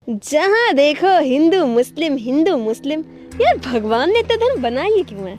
जहाँ देखो हिंदू मुस्लिम यार भगवान ने तो धर्म बनाई क्यों है?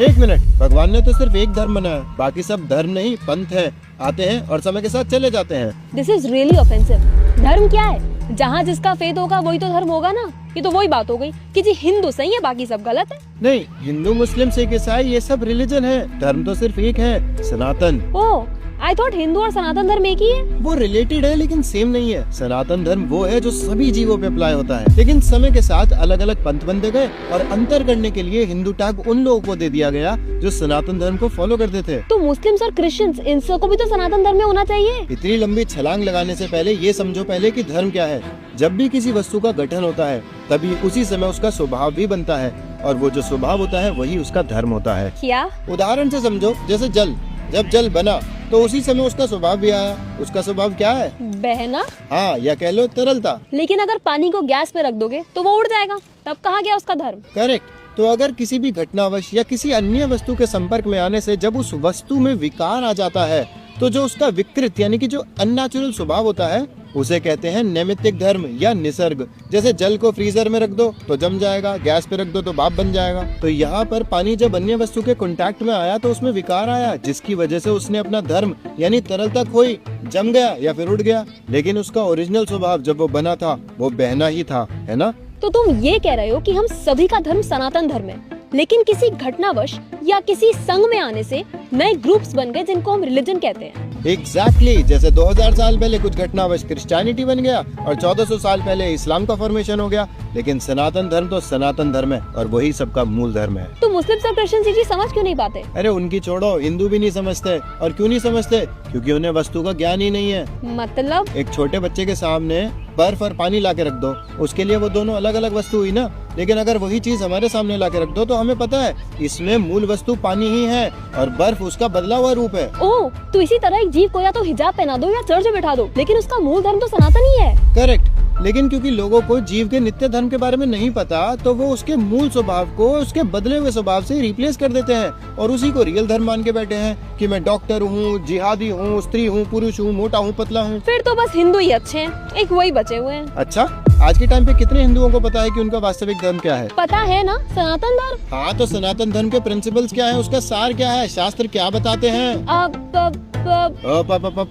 एक मिनट, भगवान ने तो सिर्फ एक धर्म बनाया, बाकी सब धर्म नहीं पंथ है, आते हैं और समय के साथ चले जाते हैं। This is really offensive. धर्म क्या है? जहाँ जिसका फेथ होगा वही तो धर्म होगा ना। ये तो वही बात हो गई कि जी हिंदू सही है बाकी सब गलत है। नहीं, हिंदू मुस्लिम सिख ईसाई ये सब रिलीजन है, धर्म तो सिर्फ एक है, सनातन। ओह, आई थॉट हिंदू और सनातन धर्म एक ही है। वो रिलेटेड है लेकिन सेम नहीं है। सनातन धर्म वो है जो सभी जीवों पे अप्लाई होता है, लेकिन समय के साथ अलग अलग पंथ बनते गए और अंतर करने के लिए हिंदू टैग उन लोगों को दे दिया गया जो सनातन धर्म को फॉलो करते थे। तो मुस्लिम्स और क्रिश्चियंस इन सबको भी तो सनातन धर्म में होना चाहिए। इतनी लंबी छलांग लगाने से पहले ये समझो पहले कि धर्म क्या है। जब भी किसी वस्तु का गठन होता है तभी उसी समय उसका स्वभाव भी बनता है, और वो जो स्वभाव होता है वही उसका धर्म होता है। क्या? उदाहरण से समझो, जैसे जल, जब जल बना तो उसी समय उसका स्वभाव भी आया। उसका स्वभाव क्या है? बहना। हाँ, या कह लो तरलता। लेकिन अगर पानी को गैस पे रख दोगे तो वो उड़ जाएगा, तब कहाँ गया उसका धर्म? करेक्ट। तो अगर किसी भी घटनावश या किसी अन्य वस्तु के संपर्क में आने से जब उस वस्तु में विकार आ जाता है तो जो उसका विकृत यानी कि जो अननेचुरल स्वभाव होता है उसे कहते हैं नैमित्तिक धर्म या निसर्ग। जैसे जल को फ्रीजर में रख दो तो जम जाएगा, गैस पे रख दो तो भाप बन जाएगा। तो यहाँ पर पानी जब अन्य वस्तु के कांटेक्ट में आया तो उसमें विकार आया, जिसकी वजह से उसने अपना धर्म यानी तरलता खोई, जम गया या फिर उड़ गया। लेकिन उसका ओरिजिनल स्वभाव जब वो बना था वो बहना ही था, है ना? तो तुम ये कह रहे हो कि हम सभी का धर्म सनातन धर्म है, लेकिन किसी घटनावश या किसी संघ में आने से नए ग्रुप्स बन गए जिनको हम रिलीजन कहते हैं। एग्जैक्टली। जैसे 2000 साल पहले कुछ घटनावश क्रिश्चियनिटी बन गया और 1400 साल पहले इस्लाम का फॉर्मेशन हो गया, लेकिन सनातन धर्म तो सनातन धर्म है और वही सबका मूल धर्म है। तो मुस्लिम और क्रिश्चियन ये समझ क्यों नहीं पाते? अरे उनकी छोड़ो, हिंदू भी नहीं समझते। और क्यों नहीं समझते? क्योंकि उन्हें वस्तु का ज्ञान ही नहीं है। मतलब? एक छोटे बच्चे के सामने बर्फ और पानी ला के रख दो, उसके लिए वो दोनों अलग अलग वस्तु हुई ना। लेकिन अगर वही चीज हमारे सामने ला के रख दो तो हमें पता है इसमें मूल वस्तु पानी ही है और बर्फ उसका बदला हुआ रूप है। ओह, तो इसी तरह एक जीव को या तो हिजाब पहना दो या चर्च में बैठा दो, लेकिन उसका मूल धर्म तो सनातन ही है। करेक्ट। लेकिन क्योंकि लोगों को जीव के नित्य धर्म के बारे में नहीं पता तो वो उसके मूल स्वभाव को उसके बदले हुए स्वभाव से रिप्लेस कर देते हैं और उसी को रियल धर्म मान के बैठे हैं कि मैं डॉक्टर हूँ, जिहादी हूँ, स्त्री हूँ, पुरुष हूँ, मोटा हूँ, पतला हूँ। फिर तो बस हिंदू ही अच्छे हैं, एक वही बचे हुए हैं। अच्छा, आज के टाइम पे कितने हिंदुओं को पता है कि उनका वास्तविक धर्म क्या है? पता है ना, सनातन धर्म। हाँ, तो सनातन धर्म के प्रिंसिपल्स क्या है, उसका सार क्या है, शास्त्र क्या बताते हैं?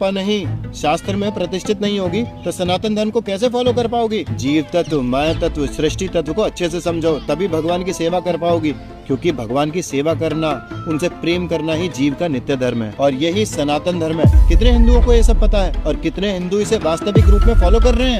नहीं, शास्त्र में प्रतिष्ठित नहीं होगी तो सनातन धर्म को कैसे फॉलो कर पाओगी? जीव तत्व, माया तत्व, सृष्टि तत्व को अच्छे से समझो, तभी भगवान की सेवा कर पाओगी। क्योंकि भगवान की सेवा करना, उनसे प्रेम करना ही जीव का नित्य धर्म है और यही सनातन धर्म है। कितने हिंदुओं को ये सब पता है और कितने हिंदू इसे वास्तविक रूप में फॉलो कर रहे हैं?